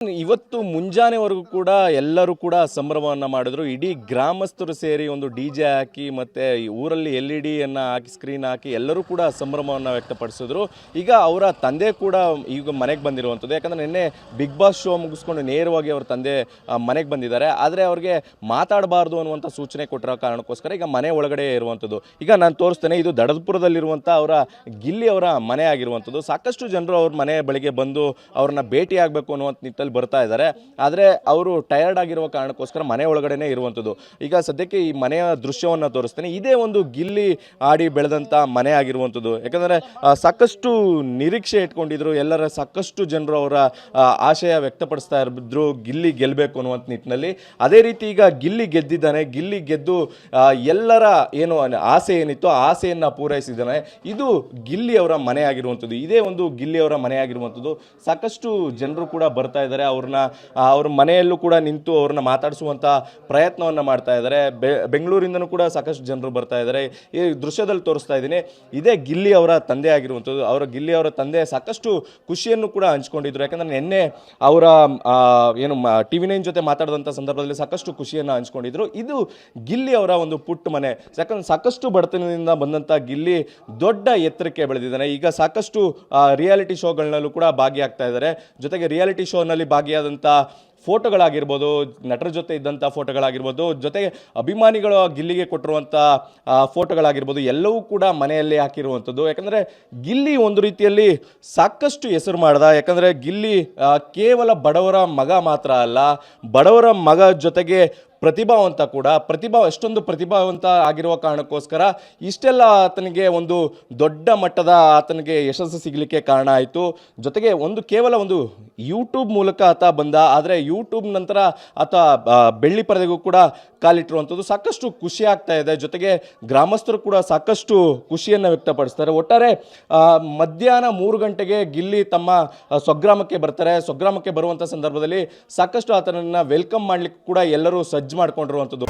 ಇವತ್ತು ಮುಂಜಾನೆವರೆಗೂ ಕೂಡ ಎಲ್ಲರೂ ಕೂಡ ಸಂಭ್ರಮವನ್ನು ಮಾಡಿದ್ರು. ಇಡೀ ಗ್ರಾಮಸ್ಥರು ಸೇರಿ ಒಂದು DJ ಹಾಕಿ ಮತ್ತೆ ಊರಲ್ಲಿ LED ಅನ್ನ ಹಾಕಿ ಸ್ಕ್ರೀನ್ ಹಾಕಿ ಎಲ್ಲರೂ ಕೂಡ ಸಂಭ್ರಮವನ್ನು ವ್ಯಕ್ತಪಡಿಸಿದ್ರು. ಈಗ ಅವರ ತಂದೆ ಕೂಡ ಈಗ ಮನೆಗೆ ಬಂದಿರುವಂಥದ್ದು. ಯಾಕಂದರೆ ನಿನ್ನೆ ಬಿಗ್ ಬಾಸ್ ಶೋ ಮುಗಿಸ್ಕೊಂಡು ನೇರವಾಗಿ ಅವ್ರ ತಂದೆ ಮನೆಗೆ ಬಂದಿದ್ದಾರೆ. ಆದರೆ ಅವ್ರಿಗೆ ಮಾತಾಡಬಾರ್ದು ಅನ್ನುವಂಥ ಸೂಚನೆ ಕೊಟ್ಟಿರೋ ಕಾರಣಕ್ಕೋಸ್ಕರ ಈಗ ಮನೆ ಒಳಗಡೆ ಇರುವಂಥದ್ದು. ಈಗ ನಾನು ತೋರಿಸ್ತೇನೆ, ಇದು ದಡದಪುರದಲ್ಲಿರುವಂಥ ಅವರ ಗಿಲ್ಲಿ ಅವರ ಮನೆ ಆಗಿರುವಂಥದ್ದು. ಸಾಕಷ್ಟು ಜನರು ಅವ್ರ ಮನೆ ಬಳಿಗೆ ಬಂದು ಅವ್ರನ್ನ ಭೇಟಿ ಆಗಬೇಕು ಅನ್ನುವಂಥ ನಿಟ್ಟಲ್ಲಿ ಬರ್ತಾ ಇದ್ದಾರೆ. ಆದರೆ ಅವರು ಟಯರ್ಡ್ ಆಗಿರುವ ಕಾರಣಕ್ಕೋಸ್ಕರ ಮನೆ ಒಳಗಡೆನೇ ಇರುವಂಥದ್ದು. ಈಗ ಸದ್ಯಕ್ಕೆ ಈ ಮನೆಯ ದೃಶ್ಯವನ್ನು ತೋರಿಸ್ತೇನೆ. ಇದೇ ಒಂದು ಗಿಲ್ಲಿ ಆಡಿ ಬೆಳೆದಂಥ ಮನೆ ಆಗಿರುವಂಥದ್ದು. ಯಾಕಂದರೆ ಸಾಕಷ್ಟು ನಿರೀಕ್ಷೆ ಇಟ್ಕೊಂಡಿದ್ರು ಎಲ್ಲರ, ಸಾಕಷ್ಟು ಜನರು ಅವರ ಆಶಯ ವ್ಯಕ್ತಪಡಿಸ್ತಾ ಇದ್ರು ಗಿಲ್ಲಿ ಗೆಲ್ಲಬೇಕು ಅನ್ನುವಂಥ ನಿಟ್ಟಿನಲ್ಲಿ. ಅದೇ ರೀತಿ ಈಗ ಗಿಲ್ಲಿ ಗೆದ್ದಿದ್ದಾನೆ. ಗಿಲ್ಲಿ ಗೆದ್ದು ಎಲ್ಲರ ಏನು ಆಸೆ ಏನಿತ್ತು ಆ ಆಸೆಯನ್ನು ಪೂರೈಸಿದ್ದಾನೆ. ಇದು ಗಿಲ್ಲಿ ಅವರ ಮನೆ ಆಗಿರುವಂಥದ್ದು. ಇದೇ ಒಂದು ಗಿಲ್ಲಿ ಅವರ ಮನೆ ಆಗಿರುವಂಥದ್ದು. ಸಾಕಷ್ಟು ಜನರು ಕೂಡ ಬರ್ತಾ ಇದ್ದಾರೆ. ಅವ್ರ ಮನೆಯಲ್ಲೂ ಕೂಡ ನಿಂತು ಅವ್ರನ್ನ ಮಾತಾಡಿಸುವಂಥ ಪ್ರಯತ್ನವನ್ನು ಮಾಡ್ತಾ ಇದ್ದಾರೆ. ಬೆಂಗಳೂರಿಂದನೂ ಕೂಡ ಸಾಕಷ್ಟು ಜನರು ಬರ್ತಾ ಇದ್ದಾರೆ. ಈ ದೃಶ್ಯದಲ್ಲಿ ತೋರಿಸ್ತಾ ಇದ್ದೀನಿ, ಇದೇ ಗಿಲ್ಲಿ ಅವರ ತಂದೆ ಆಗಿರುವಂಥದ್ದು. ಗಿಲ್ಲಿ ಅವರ ತಂದೆ ಸಾಕಷ್ಟು ಖುಷಿಯನ್ನು ಕೂಡ ಹಂಚ್ಕೊಂಡಿದ್ರು. ಯಾಕಂದರೆ ನಿನ್ನೆ ಅವರ ಏನು TV9 ಜೊತೆ ಮಾತಾಡಿದಂಥ ಸಂದರ್ಭದಲ್ಲಿ ಸಾಕಷ್ಟು ಖುಷಿಯನ್ನು ಹಂಚ್ಕೊಂಡಿದ್ರು. ಇದು ಗಿಲ್ಲಿ ಅವರ ಒಂದು ಪುಟ್ಟ ಮನೆ. ಯಾಕಂದ್ರೆ ಸಾಕಷ್ಟು ಬಡತನದಿಂದ ಬಂದಂಥ ಗಿಲ್ಲಿ ದೊಡ್ಡ ಎತ್ತರಕ್ಕೆ ಬೆಳೆದಿದ್ದಾನೆ. ಈಗ ಸಾಕಷ್ಟು ರಿಯಾಲಿಟಿ ಶೋಗಳಲ್ಲೂ ಕೂಡ ಭಾಗಿಯಾಗ್ತಾ ಇದ್ದಾರೆ. ಜೊತೆಗೆ ರಿಯಾಲಿಟಿ ಶೋನಲ್ಲಿ ಭಾಗಿಯಾದಂಥ ಫೋಟೋಗಳಾಗಿರ್ಬೋದು, ನಟರ ಜೊತೆ ಇದ್ದಂಥ ಫೋಟೋಗಳಾಗಿರ್ಬೋದು, ಜೊತೆಗೆ ಅಭಿಮಾನಿಗಳು ಗಿಲ್ಲಿಗೆ ಕೊಟ್ಟಿರುವಂಥ ಫೋಟೋಗಳಾಗಿರ್ಬೋದು, ಎಲ್ಲವೂ ಕೂಡ ಮನೆಯಲ್ಲೇ ಹಾಕಿರುವಂಥದ್ದು. ಯಾಕಂದರೆ ಗಿಲ್ಲಿ ಒಂದು ರೀತಿಯಲ್ಲಿ ಸಾಕಷ್ಟು ಹೆಸರು ಮಾಡ್ದ. ಯಾಕಂದರೆ ಗಿಲ್ಲಿ ಕೇವಲ ಬಡವರ ಮಗ ಮಾತ್ರ ಅಲ್ಲ, ಬಡವರ ಮಗ ಜೊತೆಗೆ ಪ್ರತಿಭಾವಂತ ಕೂಡ. ಎಷ್ಟೊಂದು ಪ್ರತಿಭಾವಂತ ಆಗಿರುವ ಕಾರಣಕ್ಕೋಸ್ಕರ ಇಷ್ಟೆಲ್ಲ ಆತನಿಗೆ ಒಂದು ದೊಡ್ಡ ಮಟ್ಟದ ಆತನಿಗೆ ಯಶಸ್ಸು ಸಿಗಲಿಕ್ಕೆ ಕಾರಣ ಆಯಿತು. ಜೊತೆಗೆ ಕೇವಲ ಒಂದು ಯೂಟ್ಯೂಬ್ ಮೂಲಕ ಆತ ಬಂದ. ಆದರೆ ಯೂಟ್ಯೂಬ್ ನಂತರ ಆತ ಬೆಳ್ಳಿ ಪರದೆಗೂ ಕೂಡ ಕಾಲಿಟ್ಟಿರುವಂಥದ್ದು ಸಾಕಷ್ಟು ಖುಷಿ ಆಗ್ತಾ ಇದೆ. ಜೊತೆಗೆ ಗ್ರಾಮಸ್ಥರು ಕೂಡ ಸಾಕಷ್ಟು ಖುಷಿಯನ್ನು ವ್ಯಕ್ತಪಡಿಸ್ತಾರೆ. ಒಟ್ಟಾರೆ ಮಧ್ಯಾಹ್ನ 3 ಗಂಟೆಗೆ ಗಿಲ್ಲಿ ತಮ್ಮ ಸ್ವಗ್ರಾಮಕ್ಕೆ ಬರ್ತಾರೆ. ಸ್ವಗ್ರಾಮಕ್ಕೆ ಬರುವಂಥ ಸಂದರ್ಭದಲ್ಲಿ ಸಾಕಷ್ಟು ಆತನನ್ನು ವೆಲ್ಕಮ್ ಮಾಡಲಿಕ್ಕೆ ಕೂಡ ಎಲ್ಲರೂ ಸಜ್ಜು ಮಾಡ್ಕೊಂಡಿರುವಂಥದ್ದು.